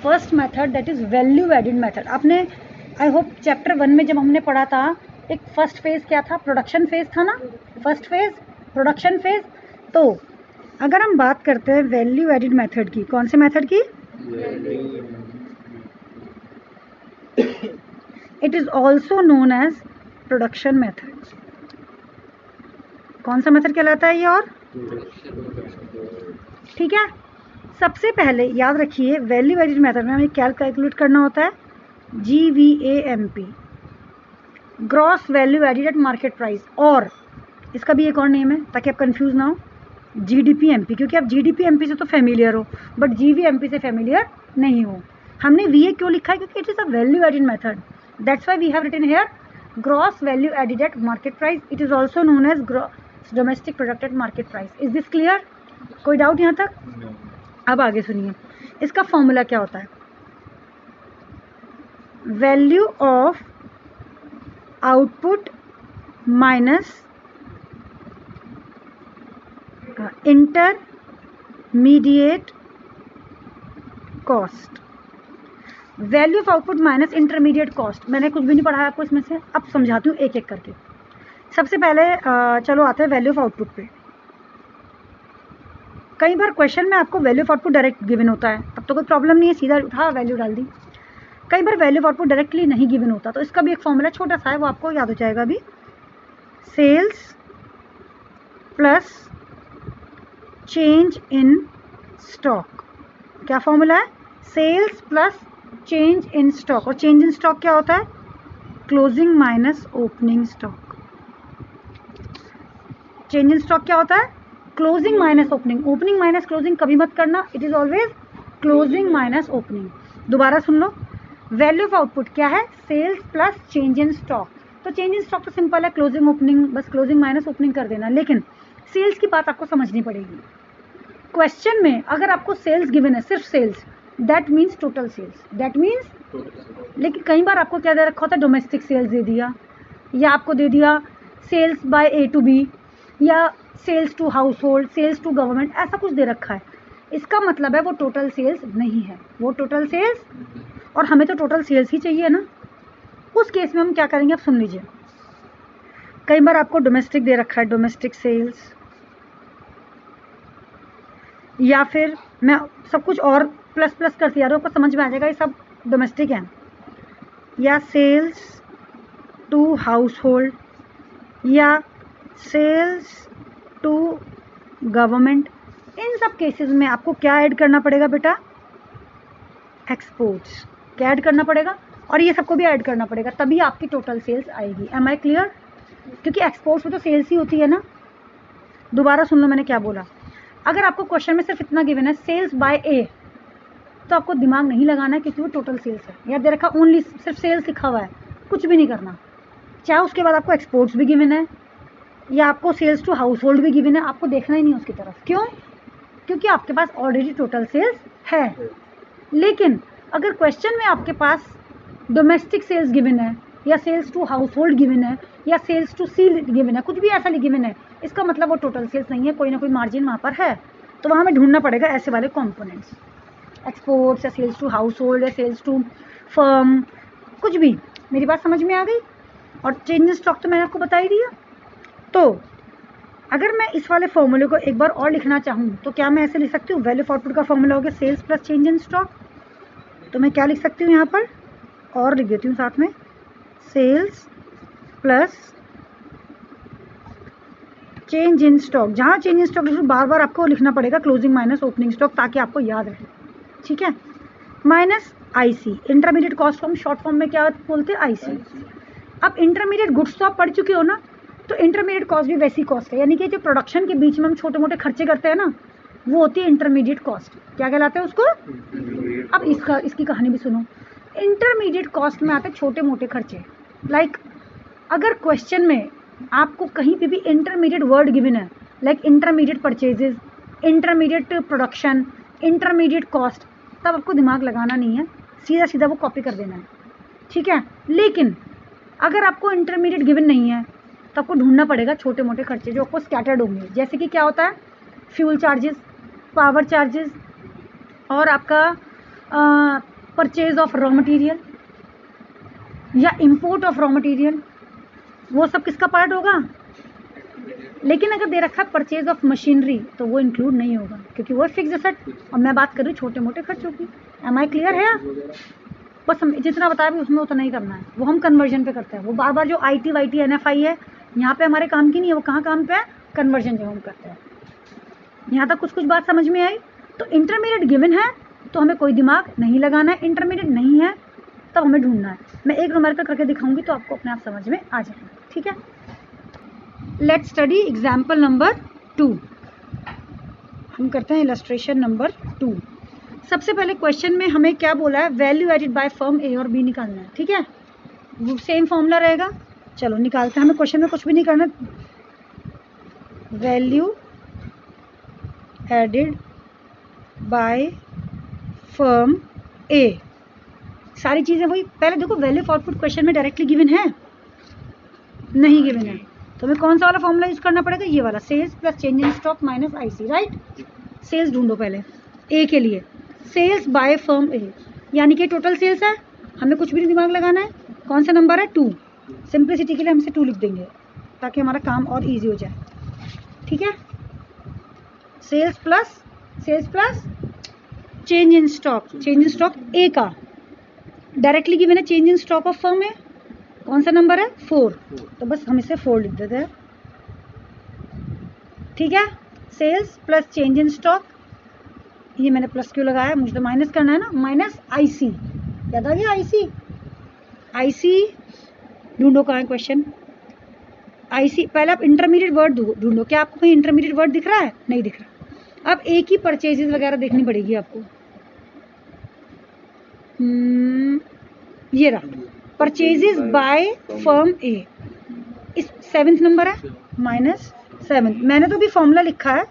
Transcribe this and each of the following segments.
First method that is value added method. आपने I hope chapter 1 में जब हमने पढ़ा था, एक फर्स्ट फेज क्या था, प्रोडक्शन फेज था ना, फर्स्ट फेज प्रोडक्शन फेज। तो अगर हम बात करते हैं वैल्यू एडिड मेथड की, कौन से मेथड की, it is also known as production method. कौन सा मेथड कहलाता है ये, और ठीक है। सबसे पहले याद रखिए वैल्यू एडिड मेथड में हमें क्या कैलकुलेट करना होता है, GVAMP, gross value added at market price, और इसका भी एक और नेम है ताकि आप कंफ्यूज ना हो, GDPMP, क्योंकि आप GDPMP से तो फेमिलियर हो बट GVMP से फेमिलियर नहीं हो। हमने VA क्यों लिखा है, क्योंकि it is a value added method, that's why we have written here gross value added at market price. It is also known as gross domestic product at market price. Is this clear? कोई doubt यहाँ तक? अब आगे सुनिए, इसका formula क्या होता है, value of output minus intermediate cost. Value of output minus intermediate cost, मैंने कुछ भी नहीं पढ़ाया आपको इसमें से, अब समझाती हूँ एक एक करके। सबसे पहले चलो आते हैं वैल्यू ऑफ आउटपुट पे। कई बार क्वेश्चन में आपको value of output direct given होता है, तब तो कोई प्रॉब्लम नहीं है, सीधा उठा वैल्यू डाल दी। कई बार वैल्यू ऑफ आउटपुट डायरेक्टली नहीं गिवन होता, तो इसका भी एक फॉर्मूला छोटा सा है, वो आपको याद हो जाएगा अभी, sales plus change in stock. क्या फॉर्मूला है, sales plus change in stock, और चेंज इन स्टॉक क्या होता है, closing minus opening stock. Change in stock क्या होता है, closing minus opening. Opening minus closing कभी मत करना, it is always closing minus opening. दोबारा सुन लो, वैल्यू ऑफ आउटपुट क्या है, sales plus change in stock. तो चेंज इन स्टॉक तो सिंपल है, क्लोजिंग ओपनिंग, बस क्लोजिंग माइनस ओपनिंग कर देना, लेकिन सेल्स की बात आपको समझनी पड़ेगी। क्वेश्चन में अगर आपको सेल्स गिवन है, सिर्फ sales, that means total sales, that means, लेकिन कई बार आपको क्या दे रखा होता है, डोमेस्टिक सेल्स दे दिया, या आपको दे दिया sales by A to B, या sales to household, sales to government, ऐसा कुछ दे रखा है। इसका मतलब है वो टोटल सेल्स नहीं है, वो टोटल सेल्स, और हमें तो टोटल सेल्स ही चाहिए ना। उस केस में हम क्या करेंगे, आप सुन लीजिए। कई बार आपको डोमेस्टिक दे रखा है, डोमेस्टिक सेल्स, या फिर मैं सब कुछ और प्लस प्लस करती जा रहा हूँ, आपको समझ में आ जाएगा ये सब डोमेस्टिक हैं, या सेल्स टू हाउस होल्ड, या सेल्स टू गवर्नमेंट। इन सब केसेस में आपको क्या ऐड करना पड़ेगा बेटा, एक्सपोर्ट्स। क्या ऐड करना पड़ेगा, और ये सबको भी ऐड करना पड़ेगा, तभी आपकी टोटल सेल्स आएगी। Am I clear? क्योंकि एक्सपोर्ट्स में तो सेल्स ही होती है ना। दोबारा सुन लो मैंने क्या बोला, अगर आपको क्वेश्चन में सिर्फ इतना गिवन है, सेल्स बाय A, तो आपको दिमाग नहीं लगाना है, क्योंकि वो टोटल सेल्स है। याद दे रखा, ओनली सिर्फ सेल्स लिखा हुआ है, कुछ भी नहीं करना। चाहे उसके बाद आपको एक्सपोर्ट्स भी गिवन है, या आपको सेल्स टू हाउस होल्ड भी गिवन है, आपको देखना ही नहीं उसकी तरफ। क्यों? क्योंकि आपके पास ऑलरेडी टोटल सेल्स है। लेकिन अगर क्वेश्चन में आपके पास डोमेस्टिक सेल्स गिवन है, या sales to household given है, या सेल्स टू सी गिवन है, कुछ भी ऐसा गिवन है, इसका मतलब वो टोटल सेल्स नहीं है, कोई ना कोई मार्जिन वहाँ पर है। तो वहाँ हमें ढूंढना पड़ेगा ऐसे वाले कॉम्पोनेंट्स, एक्सपोर्ट्स, या सेल्स टू हाउस होल्ड, या सेल्स टू फर्म, कुछ भी। मेरी बात समझ में आ गई? और चेंज इन स्टॉक तो मैंने आपको बता ही दिया। तो अगर मैं इस वाले फॉर्मूले को एक बार और लिखना चाहूँ, तो क्या मैं ऐसे लिख सकती हूँ, वैल्यू ऑफ आउटपुट का फॉर्मूला हो गया sales plus change in stock. तो मैं क्या लिख सकती हूँ यहाँ पर, और लिख देती हूँ साथ में, sales plus change in stock. जहाँ चेंज इन स्टॉक बार बार आपको लिखना पड़ेगा क्लोजिंग माइनस ओपनिंग स्टॉक, ताकि आपको याद रहे, ठीक है। Minus IC, intermediate cost form, short form में क्या बोलते हैं, IC। अब इंटरमीडिएट गुड्स तो आप पढ़ चुके हो ना, तो इंटरमीडिएट कॉस्ट भी वैसी कॉस्ट है, यानी कि जो प्रोडक्शन के बीच में हम छोटे मोटे खर्चे करते हैं ना, वो होती है इंटरमीडिएट कॉस्ट। क्या कहलाते हैं उसको? अब इसकी कहानी भी सुनो। इंटरमीडिएट कॉस्ट में आते हैं छोटे मोटे खर्चे, लाइक अगर क्वेश्चन में आपको कहीं पे भी इंटरमीडिएट वर्ड गिवन है, like intermediate purchases, intermediate production, intermediate cost, तब आपको दिमाग लगाना नहीं है, सीधा सीधा वो कॉपी कर देना है, ठीक है। लेकिन अगर आपको इंटरमीडिएट गिवन नहीं है, तो आपको ढूंढना पड़ेगा छोटे मोटे खर्चे जो आपको स्कैटर्ड होंगे, जैसे कि क्या होता है, फ्यूल चार्जेस, पावर चार्जेस, और आपका परचेज ऑफ रॉ मटेरियल या इंपोर्ट ऑफ रॉ मटेरियल, वो सब किसका पार्ट होगा? लेकिन अगर दे रखा है परचेज ऑफ मशीनरी तो वो इंक्लूड नहीं होगा क्योंकि वो फिक्स एसेट, और मैं बात कर रही हूँ छोटे मोटे खर्चों की। एम आई क्लियर है? बस हम जितना बताया भी उसमें उतना ही करना है, वो हम कन्वर्जन पे करते हैं। वो बार बार जो IT वाईटी NFI है यहाँ पे हमारे काम की नहीं है, वो कहाँ काम पे है? कन्वर्जन जब हम करते हैं। यहाँ तक कुछ बात समझ में आई? तो इंटरमीडिएट गिवन है तो हमें कोई दिमाग नहीं लगाना है, इंटरमीडिएट नहीं है तब हमें ढूंढना है। मैं एक न्यूमेरिकल करके दिखाऊंगी तो आपको अपने आप समझ में आ जाएगा, ठीक है? Let's study example number 2। हम करते हैं इलस्ट्रेशन नंबर 2। सबसे पहले क्वेश्चन में हमें क्या बोला है? Value added by firm A और B निकालना है, ठीक है? वो सेम फॉर्मूला रहेगा, चलो निकालते हैं। हमें क्वेश्चन में कुछ भी नहीं करना, value added by firm A, सारी चीज़ें वही। पहले देखो वैल्यू ऑफ आउटपुट क्वेश्चन में डायरेक्टली गिवन है? नहीं गिवन है, तो हमें कौन सा वाला फॉर्मूला यूज करना पड़ेगा? ये वाला, sales plus change in stock minus IC, right? Sales ढूंढो पहले A के लिए, सेल्स बाय फर्म A, यानी कि टोटल सेल्स है, हमें कुछ भी नहीं दिमाग लगाना है। कौन सा नंबर है? 2। सिंप्लिसिटी के लिए हम इसे 2 लिख देंगे ताकि हमारा काम और इजी हो जाए, ठीक है? Sales plus change in stock A का डायरेक्टली गिवन है, change in stock of firm है, कौन सा नंबर है? 4, तो बस हम इसे 4 लिख देते हैं, ठीक है? Sales plus change in stock, ये मैंने प्लस क्यों लगाया? मुझे तो माइनस करना है ना, माइनस IC, याद आ गया? IC ढूंढो, कहाँ है क्वेश्चन? IC, पहले आप इंटरमीडिएट वर्ड ढूंढो। क्या आपको कहीं इंटरमीडिएट वर्ड दिख रहा है? नहीं दिख रहा। अब एक ही परचेजेस वगैरह देखनी पड़ेगी आपको। ये रहा, परचेजेस बाय फर्म A, इस 7th नंबर है, -7। मैंने तो भी फॉर्मूला लिखा है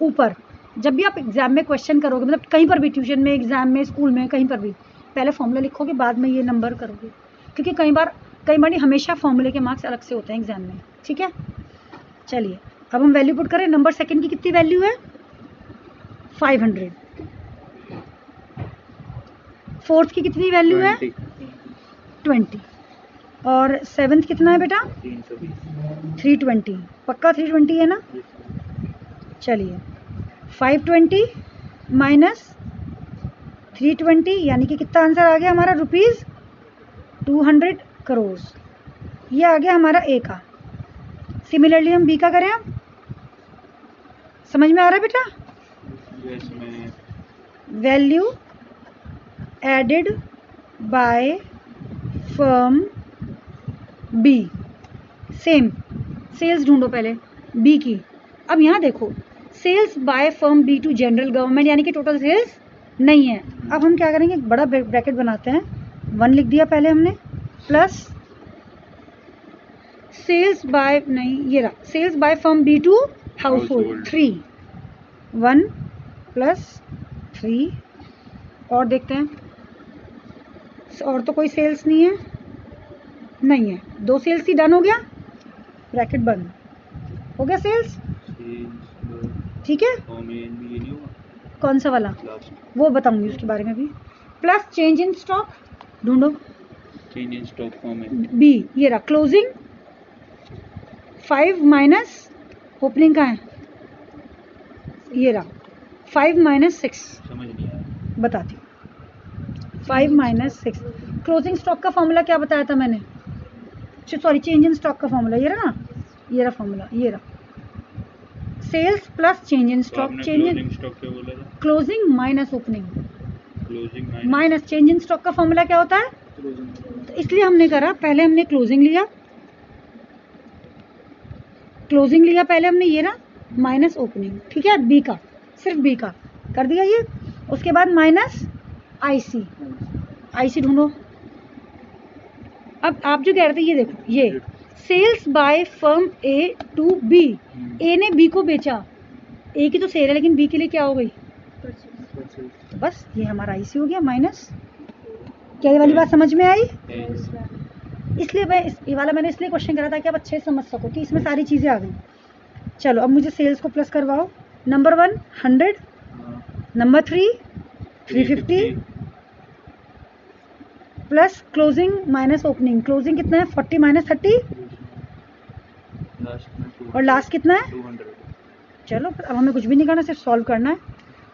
ऊपर। जब भी आप एग्जाम में क्वेश्चन करोगे, मतलब कहीं पर भी, ट्यूशन में, एग्जाम में, स्कूल में, कहीं पर भी, पहले फॉर्मूला लिखोगे, बाद में ये नंबर करोगे, क्योंकि कई बार नहीं, हमेशा फॉर्मूले के मार्क्स अलग से होते हैं एग्जाम में, ठीक है? चलिए अब हम वैल्यू पुट करें। नंबर सेकंड की कितनी वैल्यू है? 500। फोर्थ की कितनी वैल्यू है? 20। और 7th कितना है बेटा? 320। पक्का 320 है ना? चलिए 520 माइनस 320 यानी कि कितना आंसर आ गया हमारा? ₹200 करोड़। ये आ गया हमारा A का। सिमिलरली हम B का करें। अब समझ में आ रहा है बेटा? Value added by firm B, same. Sales ढूंढो पहले B की। अब यहाँ देखो, sales by firm B to general government, यानी कि टोटल सेल्स नहीं है। अब हम क्या करेंगे? एक बड़ा ब्रैकेट बनाते हैं, 1 लिख दिया पहले हमने, प्लस सेल्स बाय, नहीं ये रहा, sales by firm B to household 3, 1 + 3। और देखते हैं, और तो कोई सेल्स नहीं है, नहीं है, 2 सेल्स ही डन हो गया, ब्रैकेट बंद हो गया सेल्स, ठीक है? कौन सा वाला? वो बताऊंगी उसके बारे में भी। प्लस चेंज इन स्टॉक ढूंढो, चेंज इन स्टॉक फॉर्म है B, ये रहा, क्लोजिंग 5 माइनस ओपनिंग का है, ये रहा 5 - 6, समझ नहीं आया, बताती हूँ। 5 - 6 क्लोजिंग स्टॉक का फॉर्मूला क्या बताया था मैंने? सॉरी, चेंज इन स्टॉक का फॉर्मूला ये रहा ना, ये रहा फॉर्मूला, ये रहा, sales plus change in stock. Change in stock क्या बोला था? Closing minus opening, closing minus change in stock का फॉर्मूला क्या होता है? तो इसलिए हमने करा, पहले हमने क्लोजिंग लिया, पहले हमने ये ना माइनस ओपनिंग, ठीक है? B का, सिर्फ B का कर दिया ये। उसके बाद माइनस IC ढूंढो। अब आप जो कह रहे थे, ये देखो, ये sales by firm A to B, A ने B को बेचा, A की तो सेल है लेकिन B के लिए क्या हो गई? बस ये हमारा IC हो गया माइनस। क्या ये वाली बात समझ में आई? इसलिए मैं ये वाला मैंने इसलिए क्वेश्चन करा था कि आप अच्छे से समझ सको कि इसमें सारी चीज़ें आ गई। चलो अब मुझे सेल्स को प्लस करवाओ। Number 1 100, number 3 350, plus closing minus opening. Closing कितना है? 40 माइनस 30 लास्ट में 200 और लास्ट कितना है? 200 चलो अब हमें कुछ भी नहीं करना, सिर्फ सॉल्व करना है।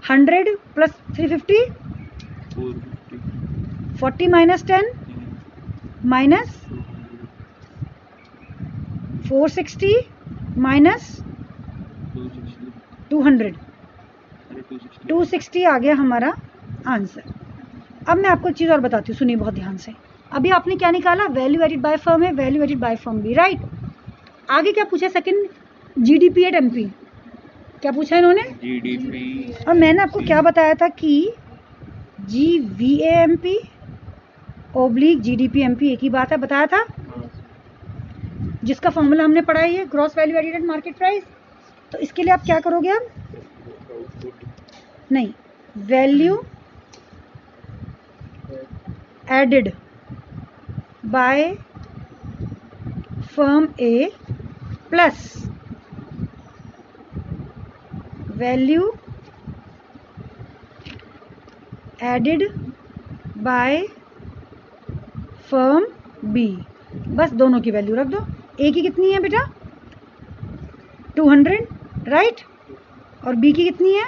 100 प्लस 350 450 40 माइनस 10 माइनस 460 माइनस 200 260 आ गया हमारा आंसर। अब मैं आपको एक चीज़ और बताती हूँ, सुनिए बहुत ध्यान से। अभी आपने क्या निकाला? वैल्यू एडिड बाय फर्म है, वैल्यू एडिड बाय फर्म भी, राइट। आगे क्या पूछा? Second GDP at MP. क्या पूछा इन्होंने? जीडीपी। और मैंने आपको क्या बताया था कि GVAMP ओब्लिक जीडीपी एमपी एक ही बात है, बताया था, जिसका फॉर्मूला हमने पढ़ा है, ये gross value added at market price. तो इसके लिए आप क्या करोगे? अब नहीं, value added by firm A plus value added by firm B, बस दोनों की वैल्यू रख दो। ए की कितनी है बेटा? 200, राइट। और बी की कितनी है?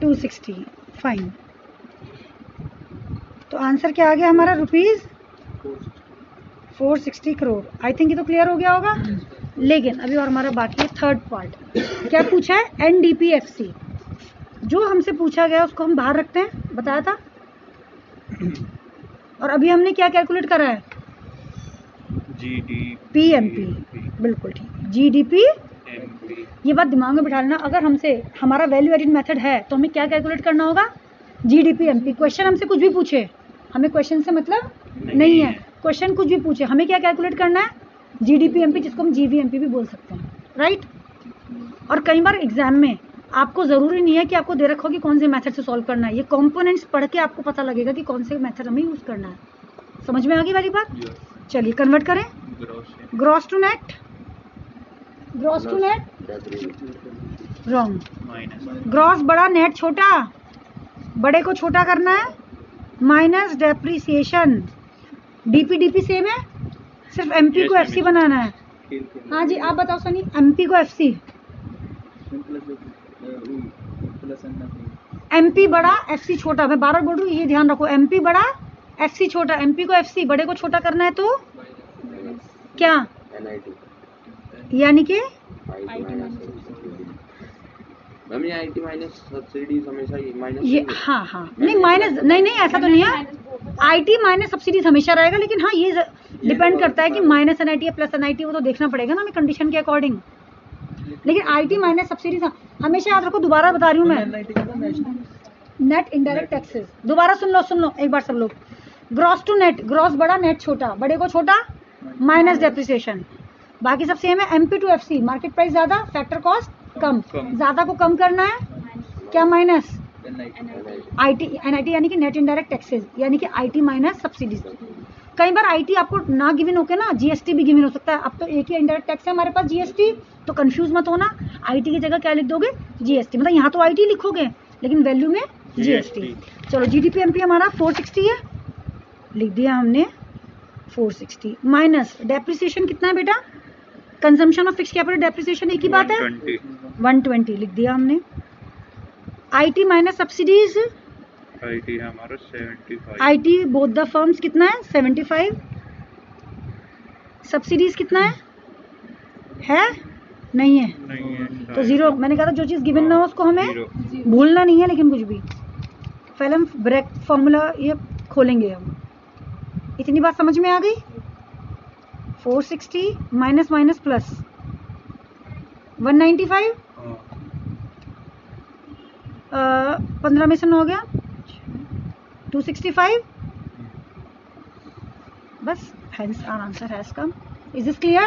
260। फाइन। तो आंसर क्या आ गया हमारा? ₹460 करोड़। आई थिंक ये तो क्लियर हो गया होगा। लेकिन अभी और हमारा बाकी है थर्ड पार्ट। क्या पूछा है? NDPFC। जो हमसे पूछा गया उसको हम बाहर रखते हैं, बताया था। और अभी हमने क्या कैलकुलेट करा है? GDP-MP। बिल्कुल ठीक, GDP-MP। ये बात दिमाग में बिठा लेना। अगर हमसे हमारा वैल्यू एडिड मेथड है तो हमें क्या कैलकुलेट करना होगा? GDP-MP। क्वेश्चन हमसे कुछ भी पूछे, हमें क्वेश्चन से मतलब नहीं है। क्वेश्चन कुछ भी पूछे, हमें क्या कैलकुलेट करना है? GDP-MP, जिसको हम GVMP भी बोल सकते हैं, राइट। और कई बार एग्जाम में आपको ज़रूरी नहीं है कि आपको दे रखा हो कि कौन से मेथड से सॉल्व करना है। ये कंपोनेंट्स पढ़ के आपको पता लगेगा कि कौन से मेथड हमें यूज़ करना है। समझ में आ गई वाली बात? चलिए कन्वर्ट करें। Gross to net, gross to net wrong. Gross बड़ा, नेट छोटा, बड़े को छोटा करना है, माइनस डेप्रीसिएशन। DP सेम है, सिर्फ MP को FC बनाना है। हाँ जी, आप बताओ सनी, MP को FC। MP बड़ा FC छोटा, मैं बार बार बोल रही हूँ, ये ध्यान रखो। MP बड़ा FC छोटा, MP को FC, बड़े को छोटा करना है तो क्या? यानी कि IT माइनस सब्सिडीज हमेशा माइनस। ये हाँ नहीं माइनस नहीं ऐसा तो नहीं है। IT माइनस सब्सिडीज हमेशा रहेगा, लेकिन हाँ ये डिपेंड करता है कि माइनस NIT या प्लस NIT, वो तो देखना पड़ेगा ना हमें कंडीशन के अकॉर्डिंग। लेकिन IT माइनस सब्सिडीज हमेशा याद रखो। दोबारा बता रही हूँ मैं, नेट इनडायरेक्ट टैक्सेस। दोबारा सुन लो एक बार सब लोग। ग्रॉस टू नेट, ग्रॉस बड़ा नेट छोटा, बड़े को छोटा, माइनस डेप्रिसिएशन। बाकी सब सेम है। MP to FC, market price ज़्यादा, फैक्टर कॉस्ट कम, ज़्यादा को कम करना है, क्या माइनस? NIT यानी कि नेट इनडायरेक्ट टैक्सेस, यानी कि IT माइनस सब्सिडीज। कई बार IT आपको ना गिवन होके ना GST भी गिवन हो सकता है। अब तो एक ही इनडायरेक्ट टैक्स है हमारे पास, GST, तो कंफ्यूज मत होना। IT की जगह क्या लिख दोगे? GST। मतलब यहाँ तो IT लिखोगे लेकिन वैल्यू में GST। चलो GDP-MP हमारा 460 है, लिख दिया हमने 460, माइनस डेप्रिसिएशन कितना है बेटा? Consumption of fix capital, depreciation एक ही बात है, 120 लिख दिया हमने। IT माइनस सब्सिडीज, IT है हमारा 75। IT बोथ द फर्म्स कितना है? 75। सब्सिडीज कितना है? नहीं है तो जीरो। मैंने कहा था जो चीज़ गिवन ना हो उसको हमें भूलना नहीं है, लेकिन कुछ भी। पहले हम ब्रेक फॉर्मूला ये खोलेंगे हम। इतनी बात समझ में आ गई? 460 माइनस माइनस प्लस 195, 15 में से 9 हो गया, 265। बस, hence our answer has come. Is this clear?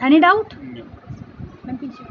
Any doubt? No. मैं पीछे